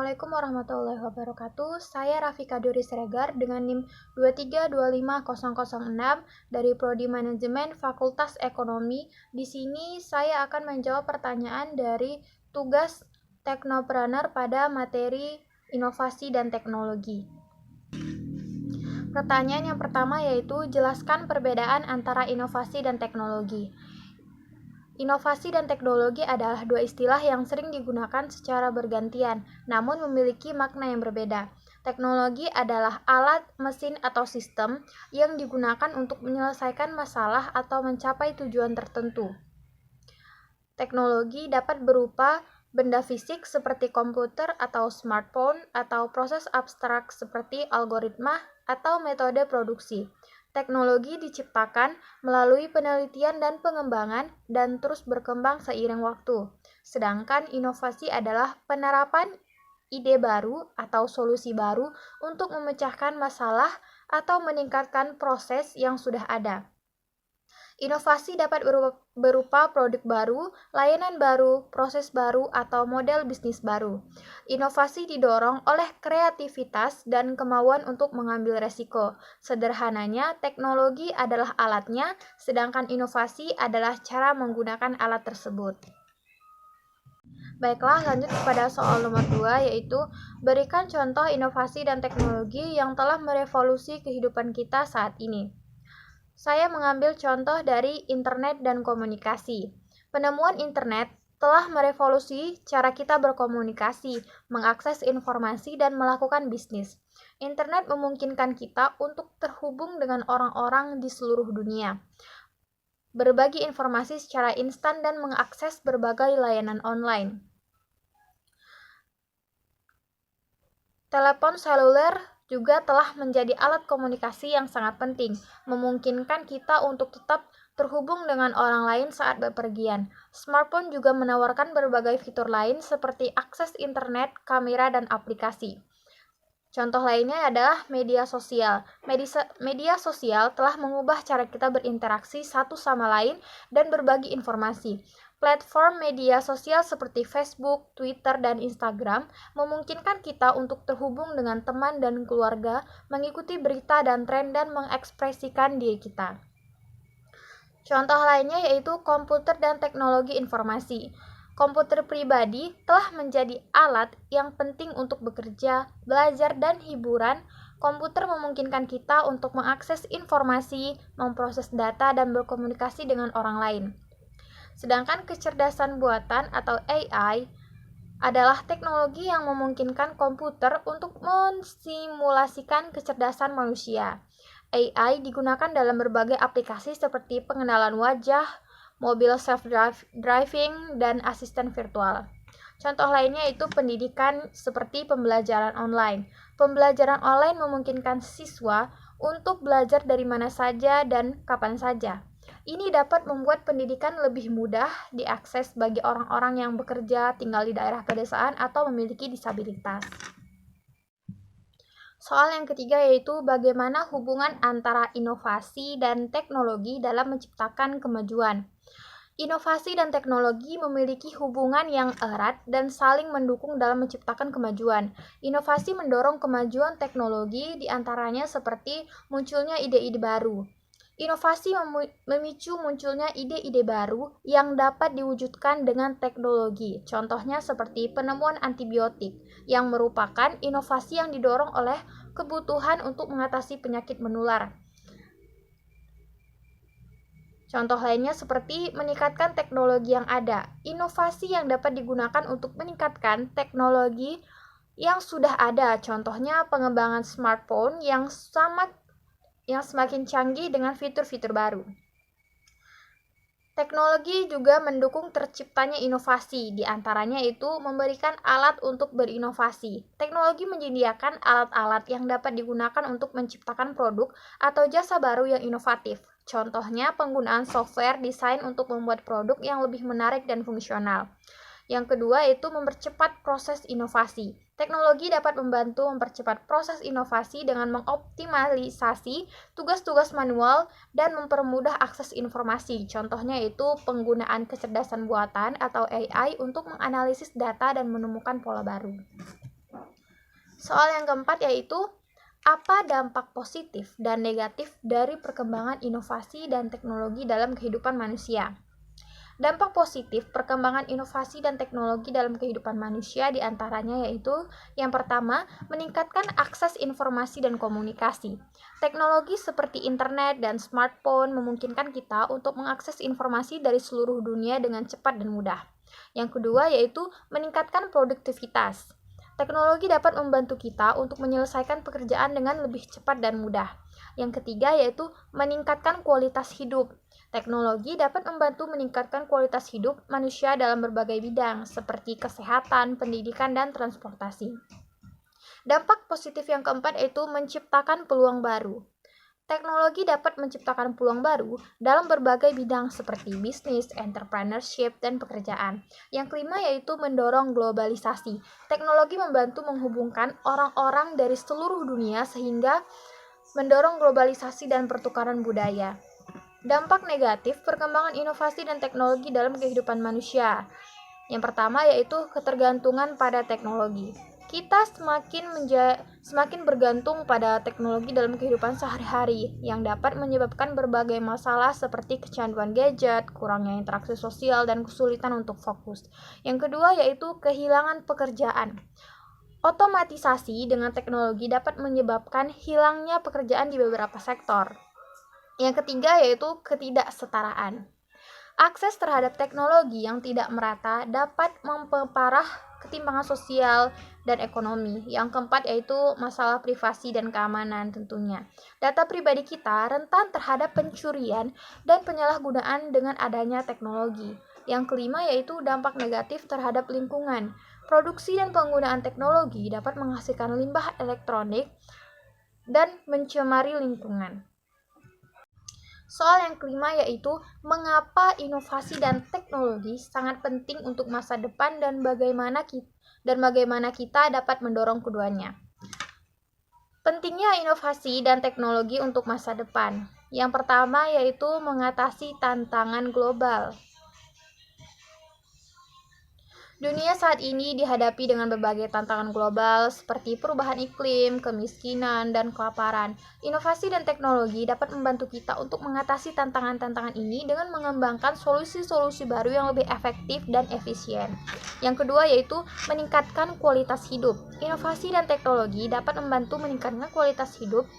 Assalamualaikum warahmatullahi wabarakatuh. Saya Rafika Duri Siregar dengan NIM 2325006 dari Prodi Manajemen Fakultas Ekonomi. Di sini saya akan menjawab pertanyaan dari tugas Teknopreneur pada materi inovasi dan teknologi. Pertanyaan yang pertama yaitu jelaskan perbedaan antara inovasi dan teknologi. Inovasi dan teknologi adalah dua istilah yang sering digunakan secara bergantian, namun memiliki makna yang berbeda. Teknologi adalah alat, mesin, atau sistem yang digunakan untuk menyelesaikan masalah atau mencapai tujuan tertentu. Teknologi dapat berupa benda fisik seperti komputer atau smartphone, atau proses abstrak seperti algoritma atau metode produksi. Teknologi diciptakan melalui penelitian dan pengembangan dan terus berkembang seiring waktu. Sedangkan inovasi adalah penerapan ide baru atau solusi baru untuk memecahkan masalah atau meningkatkan proses yang sudah ada. Inovasi dapat berupa produk baru, layanan baru, proses baru, atau model bisnis baru. Inovasi didorong oleh kreativitas dan kemauan untuk mengambil resiko. Sederhananya, teknologi adalah alatnya, sedangkan inovasi adalah cara menggunakan alat tersebut. Baiklah, lanjut kepada soal nomor 2, yaitu berikan contoh inovasi dan teknologi yang telah merevolusi kehidupan kita saat ini. Saya mengambil contoh dari internet dan komunikasi. Penemuan internet telah merevolusi cara kita berkomunikasi, mengakses informasi, dan melakukan bisnis. Internet memungkinkan kita untuk terhubung dengan orang-orang di seluruh dunia, berbagi informasi secara instan, dan mengakses berbagai layanan online. Telepon seluler juga telah menjadi alat komunikasi yang sangat penting, memungkinkan kita untuk tetap terhubung dengan orang lain saat bepergian. Smartphone juga menawarkan berbagai fitur lain seperti akses internet, kamera, dan aplikasi. Contoh lainnya adalah media sosial. Media sosial telah mengubah cara kita berinteraksi satu sama lain dan berbagi informasi. Platform media sosial seperti Facebook, Twitter, dan Instagram memungkinkan kita untuk terhubung dengan teman dan keluarga, mengikuti berita dan tren, dan mengekspresikan diri kita. Contoh lainnya yaitu komputer dan teknologi informasi. Komputer pribadi telah menjadi alat yang penting untuk bekerja, belajar, dan hiburan. Komputer memungkinkan kita untuk mengakses informasi, memproses data, dan berkomunikasi dengan orang lain. Sedangkan kecerdasan buatan atau AI adalah teknologi yang memungkinkan komputer untuk mensimulasikan kecerdasan manusia. AI digunakan dalam berbagai aplikasi seperti pengenalan wajah, mobil self-driving, dan asisten virtual. Contoh lainnya itu pendidikan seperti pembelajaran online. Pembelajaran online memungkinkan siswa untuk belajar dari mana saja dan kapan saja. Ini dapat membuat pendidikan lebih mudah diakses bagi orang-orang yang bekerja, tinggal di daerah pedesaan, atau memiliki disabilitas. Soal yang ketiga yaitu bagaimana hubungan antara inovasi dan teknologi dalam menciptakan kemajuan. Inovasi dan teknologi memiliki hubungan yang erat dan saling mendukung dalam menciptakan kemajuan. Inovasi mendorong kemajuan teknologi, diantaranya seperti munculnya ide-ide baru. Inovasi memicu munculnya ide-ide baru yang dapat diwujudkan dengan teknologi. Contohnya seperti penemuan antibiotik, yang merupakan inovasi yang didorong oleh kebutuhan untuk mengatasi penyakit menular. Contoh lainnya seperti meningkatkan teknologi yang ada. Inovasi yang dapat digunakan untuk meningkatkan teknologi yang sudah ada. Contohnya pengembangan smartphone yang semakin canggih dengan fitur-fitur baru. Teknologi juga mendukung terciptanya inovasi, diantaranya itu memberikan alat untuk berinovasi. Teknologi menyediakan alat-alat yang dapat digunakan untuk menciptakan produk atau jasa baru yang inovatif. Contohnya penggunaan software desain untuk membuat produk yang lebih menarik dan fungsional. Yang kedua itu mempercepat proses inovasi. Teknologi dapat membantu mempercepat proses inovasi dengan mengoptimalisasi tugas-tugas manual dan mempermudah akses informasi. Contohnya itu penggunaan kecerdasan buatan atau AI untuk menganalisis data dan menemukan pola baru. Soal yang keempat yaitu apa dampak positif dan negatif dari perkembangan inovasi dan teknologi dalam kehidupan manusia? Dampak positif perkembangan inovasi dan teknologi dalam kehidupan manusia diantaranya yaitu yang pertama, meningkatkan akses informasi dan komunikasi. Teknologi seperti internet dan smartphone memungkinkan kita untuk mengakses informasi dari seluruh dunia dengan cepat dan mudah. Yang kedua yaitu meningkatkan produktivitas. Teknologi dapat membantu kita untuk menyelesaikan pekerjaan dengan lebih cepat dan mudah. Yang ketiga yaitu meningkatkan kualitas hidup. Teknologi dapat membantu meningkatkan kualitas hidup manusia dalam berbagai bidang, seperti kesehatan, pendidikan, dan transportasi. Dampak positif yang keempat yaitu menciptakan peluang baru. Teknologi dapat menciptakan peluang baru dalam berbagai bidang seperti bisnis, entrepreneurship, dan pekerjaan. Yang kelima yaitu mendorong globalisasi. Teknologi membantu menghubungkan orang-orang dari seluruh dunia sehingga mendorong globalisasi dan pertukaran budaya. Dampak negatif perkembangan inovasi dan teknologi dalam kehidupan manusia. Yang pertama yaitu ketergantungan pada teknologi. Kita semakin bergantung pada teknologi dalam kehidupan sehari-hari yang dapat menyebabkan berbagai masalah seperti kecanduan gadget, kurangnya interaksi sosial, dan kesulitan untuk fokus. Yang kedua yaitu kehilangan pekerjaan. Otomatisasi dengan teknologi dapat menyebabkan hilangnya pekerjaan di beberapa sektor. Yang ketiga yaitu ketidaksetaraan. Akses terhadap teknologi yang tidak merata dapat memperparah ketimpangan sosial dan ekonomi. Yang keempat yaitu masalah privasi dan keamanan tentunya. Data pribadi kita rentan terhadap pencurian dan penyalahgunaan dengan adanya teknologi. Yang kelima yaitu dampak negatif terhadap lingkungan. Produksi dan penggunaan teknologi dapat menghasilkan limbah elektronik dan mencemari lingkungan. Soal yang kelima yaitu mengapa inovasi dan teknologi sangat penting untuk masa depan dan bagaimana kita dapat mendorong keduanya. Pentingnya inovasi dan teknologi untuk masa depan. Yang pertama yaitu mengatasi tantangan global. Dunia saat ini dihadapi dengan berbagai tantangan global seperti perubahan iklim, kemiskinan, dan kelaparan. Inovasi dan teknologi dapat membantu kita untuk mengatasi tantangan-tantangan ini dengan mengembangkan solusi-solusi baru yang lebih efektif dan efisien. Yang kedua yaitu meningkatkan kualitas hidup. Inovasi dan teknologi dapat membantu meningkatkan kualitas hidup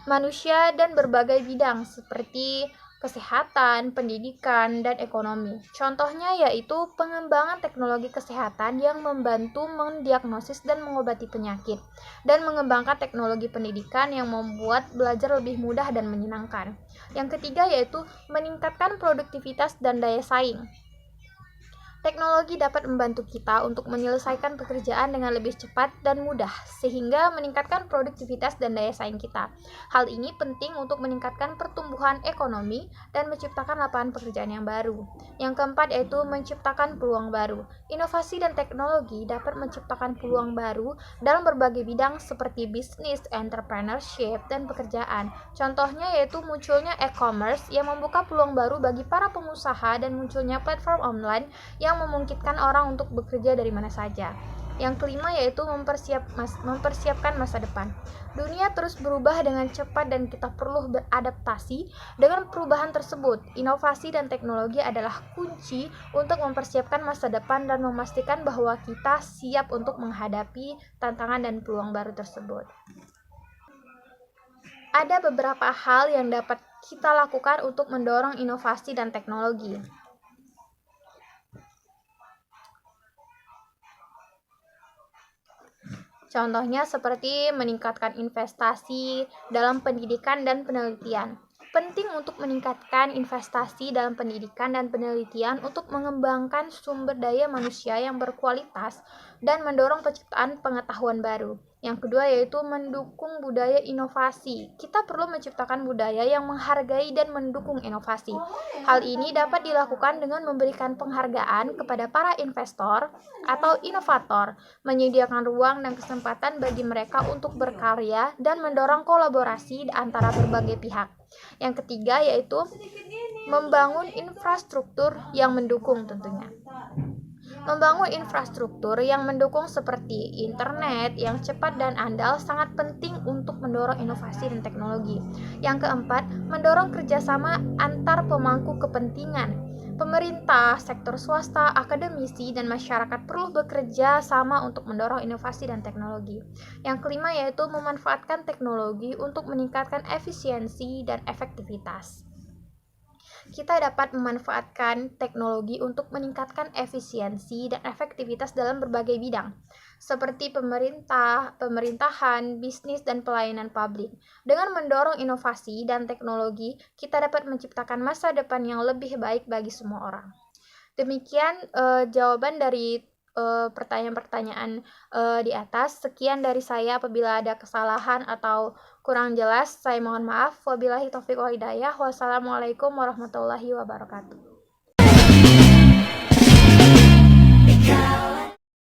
manusia dan berbagai bidang seperti kesehatan, pendidikan, dan ekonomi. Contohnya yaitu pengembangan teknologi kesehatan yang membantu mendiagnosis dan mengobati penyakit, dan mengembangkan teknologi pendidikan yang membuat belajar lebih mudah dan menyenangkan. Yang ketiga yaitu meningkatkan produktivitas dan daya saing. Teknologi dapat membantu kita untuk menyelesaikan pekerjaan dengan lebih cepat dan mudah, sehingga meningkatkan produktivitas dan daya saing kita. Hal ini penting untuk meningkatkan pertumbuhan ekonomi dan menciptakan lapangan pekerjaan yang baru. Yang keempat yaitu menciptakan peluang baru. Inovasi dan teknologi dapat menciptakan peluang baru dalam berbagai bidang seperti bisnis, entrepreneurship, dan pekerjaan. Contohnya yaitu munculnya e-commerce yang membuka peluang baru bagi para pengusaha dan munculnya platform online yang memungkinkan orang untuk bekerja dari mana saja. Yang kelima yaitu mempersiapkan masa depan. Dunia terus berubah dengan cepat dan kita perlu beradaptasi dengan perubahan tersebut. Inovasi dan teknologi adalah kunci untuk mempersiapkan masa depan dan memastikan bahwa kita siap untuk menghadapi tantangan dan peluang baru tersebut. Ada beberapa hal yang dapat kita lakukan untuk mendorong inovasi dan teknologi. Contohnya seperti meningkatkan investasi dalam pendidikan dan penelitian. Penting untuk meningkatkan investasi dalam pendidikan dan penelitian untuk mengembangkan sumber daya manusia yang berkualitas dan mendorong penciptaan pengetahuan baru. Yang kedua yaitu mendukung budaya inovasi. Kita perlu menciptakan budaya yang menghargai dan mendukung inovasi. Hal ini dapat dilakukan dengan memberikan penghargaan kepada para investor atau inovator, menyediakan ruang dan kesempatan bagi mereka untuk berkarya dan mendorong kolaborasi antara berbagai pihak. Yang ketiga yaitu membangun infrastruktur yang mendukung tentunya. Membangun infrastruktur yang mendukung seperti internet yang cepat dan andal sangat penting untuk mendorong inovasi dan teknologi. Yang keempat, mendorong kerjasama antar pemangku kepentingan. Pemerintah, sektor swasta, akademisi, dan masyarakat perlu bekerja sama untuk mendorong inovasi dan teknologi. Yang kelima yaitu memanfaatkan teknologi untuk meningkatkan efisiensi dan efektivitas. Kita dapat memanfaatkan teknologi untuk meningkatkan efisiensi dan efektivitas dalam berbagai bidang, seperti pemerintahan, bisnis, dan pelayanan publik. Dengan mendorong inovasi dan teknologi, kita dapat menciptakan masa depan yang lebih baik bagi semua orang. Demikian jawaban dari pertanyaan-pertanyaan di atas. Sekian dari saya. Apabila ada kesalahan atau kurang jelas, saya mohon maaf. Wabillahi taufiq wal hidayah. Wassalamualaikum warahmatullahi wabarakatuh.